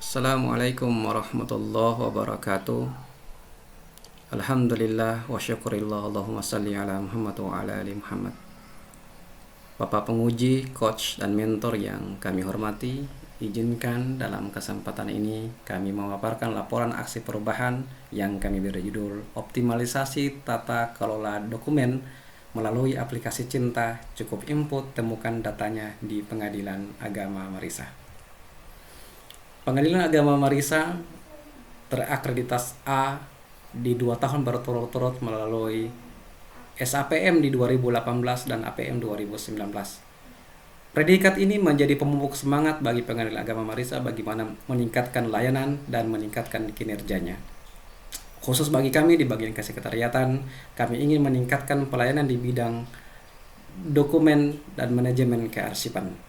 Assalamualaikum warahmatullahi wabarakatuh. Alhamdulillah wa syukurillah, Allahumma salli ala Muhammad wa ala ali Muhammad. Bapak penguji, coach, dan mentor yang kami hormati, izinkan dalam kesempatan ini kami memaparkan laporan aksi perubahan yang kami beri judul Optimalisasi Tata Kelola Dokumen melalui aplikasi Cinta. Cukup input, temukan datanya di Pengadilan Agama Marisa. Pengadilan Agama Marisa terakreditas A di 2 tahun berturut-turut melalui SAPM di 2018 dan APM 2019. Predikat ini menjadi pemupuk semangat bagi Pengadilan Agama Marisa bagaimana meningkatkan layanan dan meningkatkan kinerjanya. Khusus bagi kami di bagian kesekretariatan, kami ingin meningkatkan pelayanan di bidang dokumen dan manajemen kearsipan.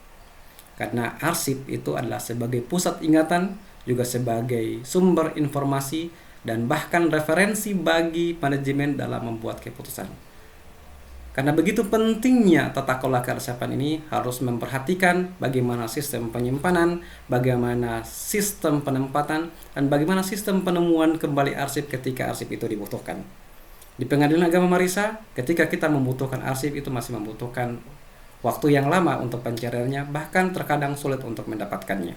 Karena arsip itu adalah sebagai pusat ingatan, juga sebagai sumber informasi, dan bahkan referensi bagi manajemen dalam membuat keputusan. Karena begitu pentingnya tata kelola kearsipan ini harus memperhatikan bagaimana sistem penyimpanan, bagaimana sistem penempatan, dan bagaimana sistem penemuan kembali arsip ketika arsip itu dibutuhkan. Di Pengadilan Agama Marisa, ketika kita membutuhkan arsip itu masih membutuhkan waktu yang lama untuk pencariannya, bahkan terkadang sulit untuk mendapatkannya.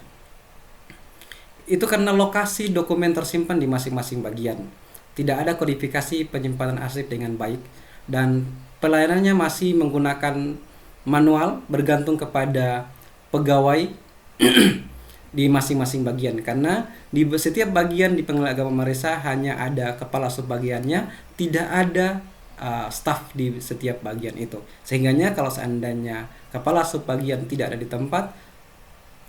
Itu karena lokasi dokumen tersimpan di masing-masing bagian. Tidak ada kodifikasi penyimpanan arsip dengan baik, dan pelayanannya masih menggunakan manual bergantung kepada pegawai di masing-masing bagian. Karena di setiap bagian di Pengadilan Agama Marisa hanya ada kepala subbagiannya, tidak ada staf di setiap bagian itu. Sehingganya kalau seandainya kepala subbagian tidak ada di tempat,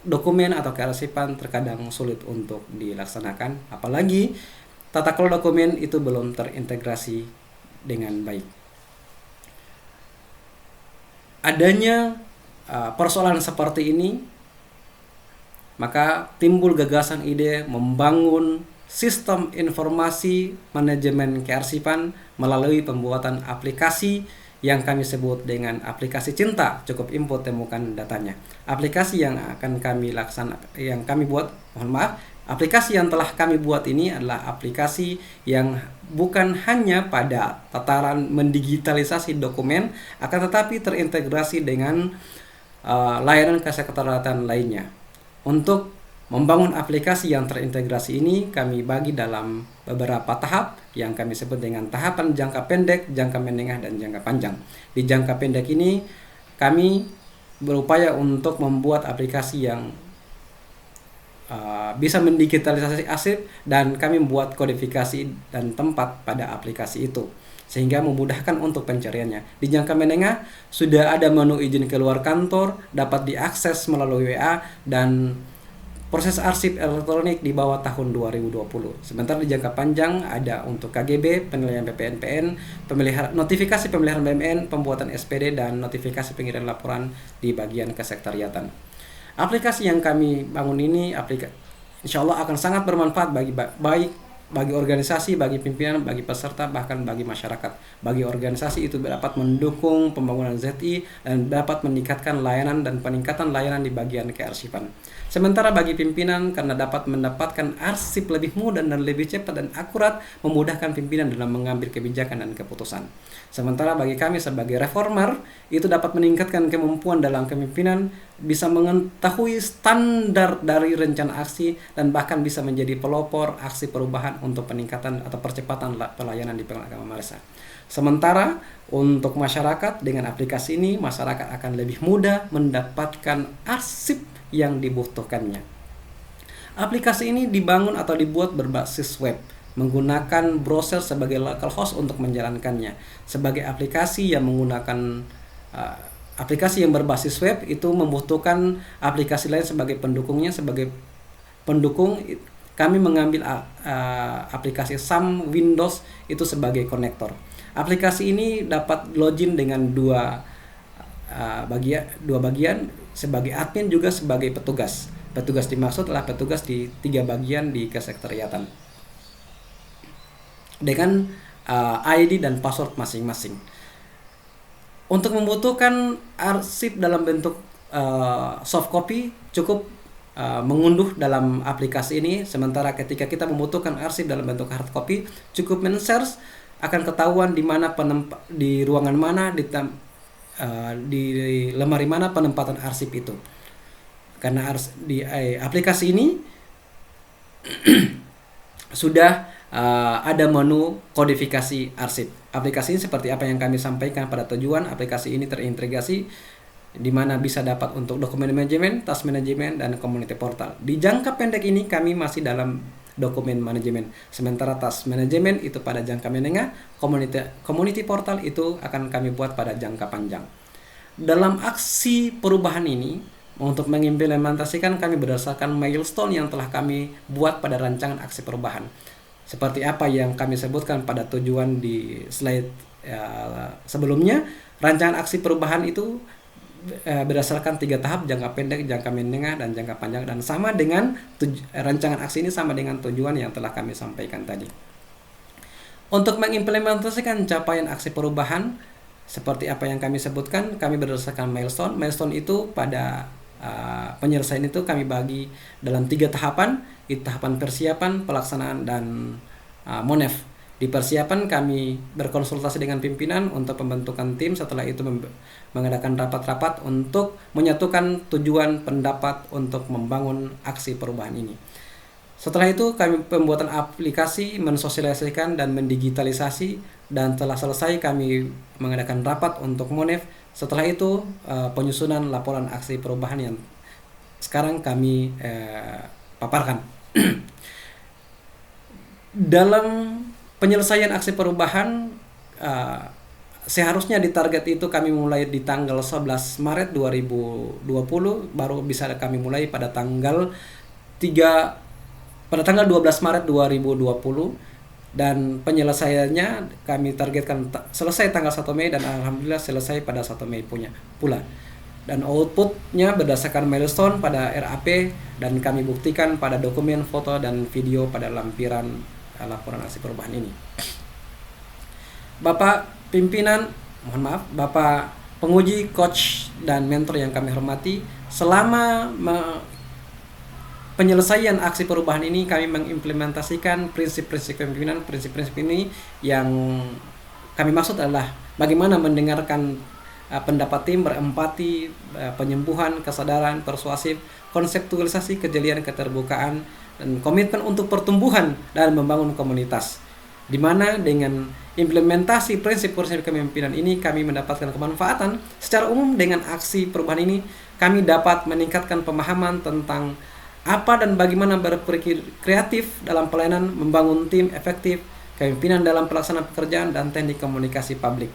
dokumen atau kearsipan terkadang sulit untuk dilaksanakan, apalagi tata kelola dokumen itu belum terintegrasi dengan baik. Adanya persoalan seperti ini, maka timbul gagasan ide membangun sistem informasi manajemen kearsipan melalui pembuatan aplikasi yang kami sebut dengan aplikasi Cinta. Cukup input, temukan datanya. Aplikasi yang akan kami buat, aplikasi yang telah kami buat ini adalah aplikasi yang bukan hanya pada tataran mendigitalisasi dokumen, akan tetapi terintegrasi dengan layanan kesekretariatan lainnya. Untuk membangun aplikasi yang terintegrasi ini, kami bagi dalam beberapa tahap yang kami sebut dengan tahapan jangka pendek, jangka menengah, dan jangka panjang. Di jangka pendek ini, kami berupaya untuk membuat aplikasi yang bisa mendigitalisasi arsip, dan kami membuat kodifikasi dan tempat pada aplikasi itu, sehingga memudahkan untuk pencariannya. Di jangka menengah, sudah ada menu izin keluar kantor, dapat diakses melalui WA, dan proses arsip elektronik di bawah tahun 2020. Sementara di jangka panjang ada untuk KGB, penilaian PPNPN, notifikasi pemeliharaan BMN, pembuatan SPD, dan notifikasi pengiriman laporan di bagian kesekretariatan. Aplikasi yang kami bangun ini insya Allah akan sangat bermanfaat bagi organisasi, bagi pimpinan, bagi peserta, bahkan bagi masyarakat. Bagi organisasi itu dapat mendukung pembangunan ZI dan dapat meningkatkan layanan dan peningkatan layanan di bagian kearsipan. Sementara bagi pimpinan, karena dapat mendapatkan arsip lebih mudah dan lebih cepat dan akurat, memudahkan pimpinan dalam mengambil kebijakan dan keputusan. Sementara bagi kami sebagai reformer, itu dapat meningkatkan kemampuan dalam kepemimpinan, bisa mengetahui standar dari rencana aksi, dan bahkan bisa menjadi pelopor aksi perubahan untuk peningkatan atau percepatan pelayanan di Pengadilan Agama Marisa. Sementara untuk masyarakat, dengan aplikasi ini masyarakat akan lebih mudah mendapatkan arsip yang dibutuhkannya. Aplikasi ini dibangun atau dibuat berbasis web, menggunakan browser sebagai local host untuk menjalankannya. Sebagai aplikasi yang menggunakan aplikasi yang berbasis web, itu membutuhkan aplikasi lain sebagai pendukungnya. Sebagai pendukung, kami mengambil aplikasi SAM Windows itu sebagai konektor. Aplikasi ini dapat login dengan dua bagian, sebagai admin juga sebagai petugas. Petugas dimaksud adalah petugas di 3 bagian di kesekretariatan dengan ID dan password masing-masing. Untuk membutuhkan arsip dalam bentuk soft copy, cukup mengunduh dalam aplikasi ini, sementara ketika kita membutuhkan arsip dalam bentuk hard copy cukup men-search, akan ketahuan di mana di ruangan mana, di lemari mana penempatan arsip itu. Karena di aplikasi ini sudah ada menu kodifikasi arsip. Aplikasi ini seperti apa yang kami sampaikan pada tujuan, aplikasi ini terintegrasi di mana bisa dapat untuk dokumen manajemen, task manajemen, dan community portal. Di jangka pendek ini kami masih dalam dokumen manajemen, sementara task manajemen itu pada jangka menengah, community portal itu akan kami buat pada jangka panjang. Dalam aksi perubahan ini, untuk mengimplementasikan kami berdasarkan milestone yang telah kami buat pada rancangan aksi perubahan. Seperti apa yang kami sebutkan pada tujuan di slide sebelumnya, rancangan aksi perubahan itu berdasarkan 3 tahap, jangka pendek, jangka menengah, dan jangka panjang, dan sama dengan rancangan aksi ini sama dengan tujuan yang telah kami sampaikan tadi. Untuk mengimplementasikan capaian aksi perubahan seperti apa yang kami sebutkan, kami berdasarkan milestone. Milestone itu pada penyelesaian itu kami bagi dalam 3 tahapan, itu tahapan persiapan, pelaksanaan, dan monef. Di persiapan kami berkonsultasi dengan pimpinan untuk pembentukan tim, setelah itu mengadakan rapat-rapat untuk menyatukan tujuan pendapat untuk membangun aksi perubahan ini. Setelah itu kami pembuatan aplikasi, mensosialisasikan dan mendigitalisasi, dan telah selesai kami mengadakan rapat untuk monef. Setelah itu penyusunan laporan aksi perubahan yang sekarang kami paparkan. Dalam penyelesaian aksi perubahan seharusnya di target itu kami mulai di tanggal 11 Maret 2020, baru bisa kami mulai pada tanggal 12 Maret 2020, dan penyelesaiannya kami targetkan selesai tanggal 1 Mei, dan alhamdulillah selesai pada 1 Mei pula. Dan outputnya berdasarkan milestone pada RAP, dan kami buktikan pada dokumen, foto, dan video pada lampiran laporan aksi perubahan ini. Bapak pimpinan, Bapak penguji, coach, dan mentor yang kami hormati, selama penyelesaian aksi perubahan ini kami mengimplementasikan prinsip-prinsip kepemimpinan. Prinsip-prinsip ini yang kami maksud adalah bagaimana mendengarkan pendapat tim, berempati, penyembuhan, kesadaran, persuasif, konseptualisasi, kejelian, keterbukaan, dan komitmen untuk pertumbuhan dan membangun komunitas. Di mana dengan implementasi prinsip-prinsip kepemimpinan ini kami mendapatkan kemanfaatan secara umum. Dengan aksi perubahan ini kami dapat meningkatkan pemahaman tentang apa dan bagaimana berpikir kreatif dalam pelayanan, membangun tim efektif, kepemimpinan dalam pelaksanaan pekerjaan, dan teknik komunikasi publik.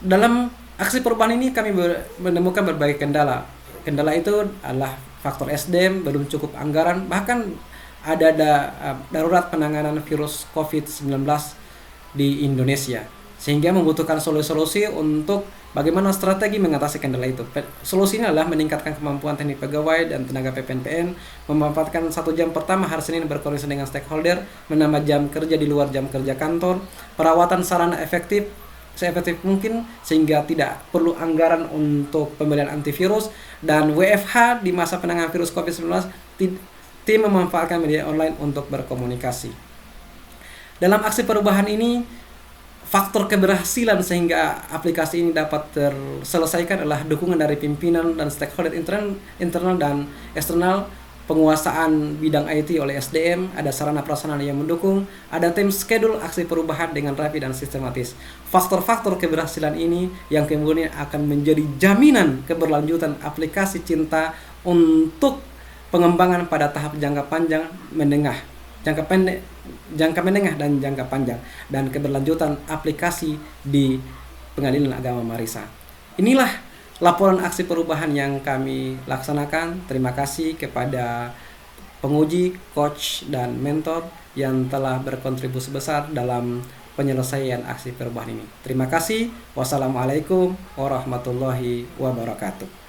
Dalam aksi perubahan ini kami menemukan berbagai kendala. Kendala itu adalah faktor SDM, belum cukup anggaran, bahkan ada darurat penanganan virus COVID-19 di Indonesia, sehingga membutuhkan solusi-solusi untuk bagaimana strategi mengatasi kendala itu. Solusinya adalah meningkatkan kemampuan teknik pegawai dan tenaga PPNPN, memanfaatkan 1 jam pertama hari Senin berkoordinasi dengan stakeholder, menambah jam kerja di luar jam kerja kantor, perawatan sarana seefektif mungkin sehingga tidak perlu anggaran untuk pembelian antivirus, dan WFH di masa penanganan virus COVID-19, tim memanfaatkan media online untuk berkomunikasi. Dalam aksi perubahan ini, faktor keberhasilan sehingga aplikasi ini dapat terselesaikan adalah dukungan dari pimpinan dan stakeholder internal dan eksternal, penguasaan bidang IT oleh SDM, ada sarana prasarana yang mendukung, ada tim schedule aksi perubahan dengan rapi dan sistematis. Faktor-faktor keberhasilan ini yang kemudian akan menjadi jaminan keberlanjutan aplikasi Cinta untuk pengembangan pada tahap jangka panjang, menengah, jangka pendek, jangka menengah, dan jangka panjang, dan keberlanjutan aplikasi di Pengadilan Agama Marisa. Inilah laporan aksi perubahan yang kami laksanakan. Terima kasih kepada penguji, coach, dan mentor yang telah berkontribusi besar dalam penyelesaian aksi perubahan ini. Terima kasih. Wassalamualaikum warahmatullahi wabarakatuh.